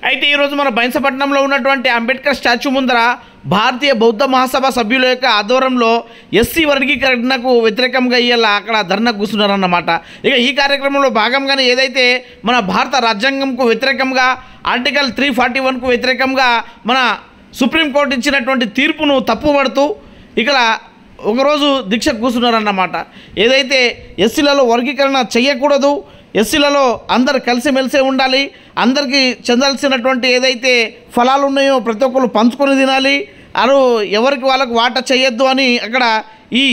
అయితే ఈరోజు మన బైన్సపట్నంలో ఉన్నటువంటి అంబేద్కర్ స్టాచ్యూ ముందర భారతీయ బౌద్ధ మహాసభ సభ్యుల యొక్క ఆధ్వర్యంలో ఎస్సీ వర్గీకరణకు వ్యతిరేకంగా ఇయ్యాల అక్కడ ధర్నా కూర్చున్నారన్నమాట. ఇక ఈ కార్యక్రమంలో భాగంగానే ఏదైతే మన భారత రాజ్యాంగంకు వ్యతిరేకంగా ఆర్టికల్ 341కు వ్యతిరేకంగా మన సుప్రీంకోర్టు ఇచ్చినటువంటి తీర్పును తప్పుపడుతూ ఇక్కడ ఒకరోజు దీక్ష కూర్చున్నారన్నమాట. ఏదైతే ఎస్సీలలో వర్గీకరణ చేయకూడదు, ఎస్సీలలో అందరు కలిసిమెలిసే ఉండాలి, అందరికీ చెందాల్సినటువంటి ఏదైతే ఫలాలు ఉన్నాయో ప్రతి ఒక్కరు పంచుకొని తినాలి, అరు ఎవరికి వాళ్ళకు వాటా చేయొద్దు అని అక్కడ ఈ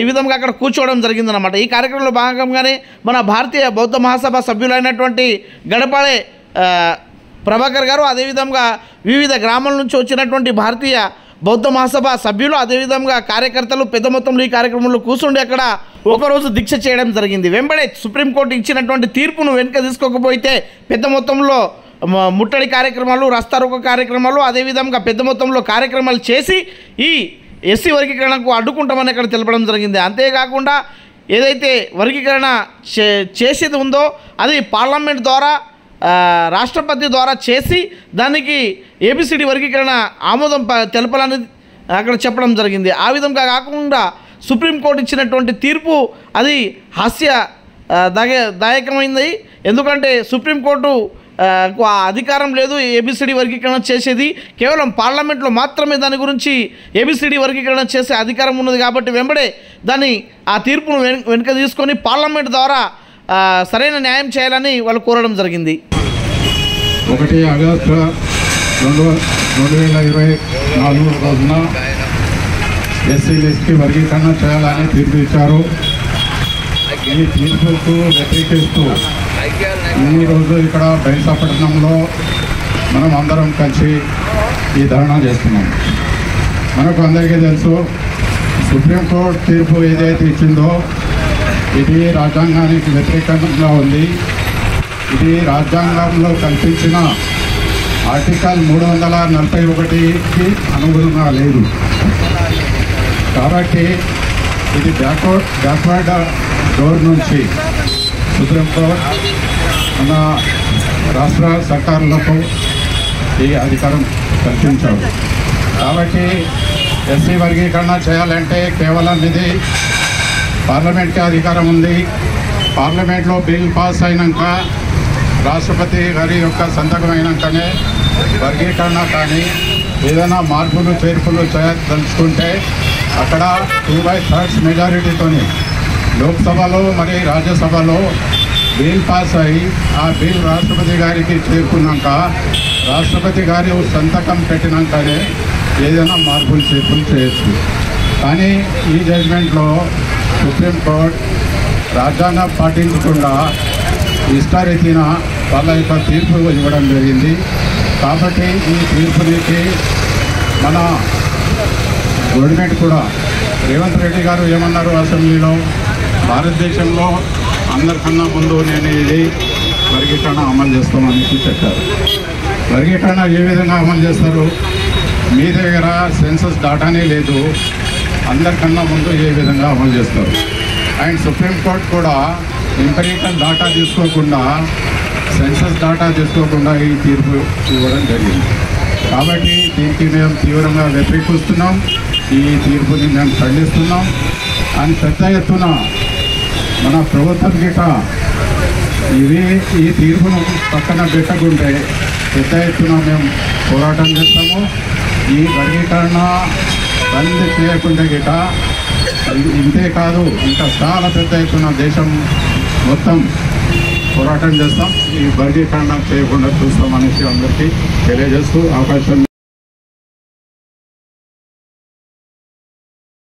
విధంగా అక్కడ కూర్చోవడం జరిగిందన్నమాట. ఈ కార్యక్రమంలో భాగంగానే మన భారతీయ బౌద్ధ మహాసభ సభ్యులైనటువంటి గడపాడే ప్రభాకర్ గారు, అదేవిధంగా వివిధ గ్రామాల నుంచి వచ్చినటువంటి భారతీయ బౌద్ధ మహాసభ సభ్యులు, అదేవిధంగా కార్యకర్తలు పెద్ద మొత్తంలో ఈ కార్యక్రమంలో కూర్చుండి అక్కడ ఒకరోజు దీక్ష చేయడం జరిగింది. వెంబడే సుప్రీంకోర్టు ఇచ్చినటువంటి తీర్పును వెనుక తీసుకోకపోతే పెద్ద మొత్తంలో ముట్టడి కార్యక్రమాలు, రస్తారోకో కార్యక్రమాలు, అదేవిధంగా పెద్ద మొత్తంలో కార్యక్రమాలు చేసి ఈ ఎస్సీ వర్గీకరణకు అడ్డుకుంటామని అక్కడ తెలపడం జరిగింది. అంతేకాకుండా ఏదైతే వర్గీకరణ చేసేది ఉందో అది పార్లమెంట్ ద్వారా రాష్ట్రపతి ద్వారా చేసి దానికి ఏబిసిడి వర్గీకరణ ఆమోదం తెలపాలని అక్కడ చెప్పడం జరిగింది. ఆ విధంగా కాకుండా సుప్రీంకోర్టు ఇచ్చినటువంటి తీర్పు అది దాయకమైంది. ఎందుకంటే సుప్రీంకోర్టు అధికారం లేదు ఏబిసిడి వర్గీకరణ చేసేది, కేవలం పార్లమెంట్లో మాత్రమే దాని గురించి ఏబిసిడి వర్గీకరణ చేసే అధికారం ఉన్నది. కాబట్టి వెంబడే ఆ తీర్పును వెనుక తీసుకొని పార్లమెంట్ ద్వారా సరైన న్యాయం చేయాలని వాళ్ళు కోరడం జరిగింది. 1 ఆగస్టు 2024 రోజున ఎస్సీ వర్గీకరణ చేయాలని తీర్పు ఇచ్చారు. ఈ తీర్పుకు వ్యతిరేకిస్తూ ఈరోజు ఇక్కడ బైన్సపట్నంలో మనం అందరం కలిసి ఈ ధర్నా చేస్తున్నాం. మనకు అందరికీ తెలుసు, సుప్రీంకోర్టు తీర్పు ఏదైతే ఇచ్చిందో ఇది రాజ్యాంగానికి వ్యతిరేకంగా ఉంది. ఇది రాజ్యాంగంలో కల్పించిన ఆర్టికల్ 341కి అనుగుణంగా లేదు. కాబట్టి ఇది బ్యాక్వర్డ్ డోర్ నుంచి సుప్రీంకోర్టు మన రాష్ట్ర సర్కారులకు ఈ అధికారం కల్పించారు. కాబట్టి ఎస్సీ వర్గీకరణ చేయాలంటే కేవలం ఇది పార్లమెంట్కి అధికారం ఉంది. పార్లమెంట్లో బిల్ పాస్ అయినాక రాష్ట్రపతి గారి యొక్క సంతకం అయినాకనే వర్గీకరణ కానీ ఏదైనా మార్పులు చేర్పులు చేయదలుచుకుంటే అక్కడ 2/3 మెజారిటీతోని లోక్సభలో మరి రాజ్యసభలో బిల్ పాస్ అయ్యి ఆ బిల్ రాష్ట్రపతి గారికి చేరుకున్నాక రాష్ట్రపతి గారి సంతకం పెట్టినాకనే ఏదైనా మార్పులు చేర్పులు చేయొచ్చు. కానీ ఈ జడ్జిమెంట్లో సుప్రీంకోర్టు రాజ్యాంగం పాటించకుండా ఇష్టారీతిన వాళ్ళ యొక్క తీర్పు ఇవ్వడం జరిగింది. కాబట్టి ఈ తీర్పునికి మన గవర్నమెంట్ కూడా రేవంత్ రెడ్డి గారు ఏమన్నారు అసెంబ్లీలో, భారతదేశంలో అందరికన్నా ముందు నేను ఇది వర్గీకరణ అమలు చేస్తామని చెప్పారు. వర్గీకరణ ఏ విధంగా అమలు చేస్తారు? మీ దగ్గర సెన్సస్ డాటానే లేదు, అందరికన్నా ముందు ఏ విధంగా అమలు చేస్తారు? అండ్ సుప్రీంకోర్టు కూడా ఎంపరికల్ డాటా తీసుకోకుండా, సెన్సస్ డాటా తీసుకోకుండా ఈ తీర్పు ఇవ్వడం జరిగింది. కాబట్టి దీనికి మేము తీవ్రంగా వ్యతిరేకిస్తున్నాం. ఈ తీర్పుని మేము ఖండిస్తున్నాం. అని పెద్ద ఎత్తున మన ప్రభుత్వం గిట ఈ తీర్పును పక్కన పెట్టకుంటే పెద్ద ఎత్తున మేము పోరాటం చేస్తాము. ఈ వర్గీకరణ బంద్ చేయకుండా గిట ఇంతే కాదు, ఇంకా చాలా పెద్ద ఎత్తున దేశం మొత్తం పోరాటం చేస్తాం. ఈ వర్గీకరణ చేయకుండా చూస్తామనేసి అందరికీ తెలియజేస్తూ అవకాశం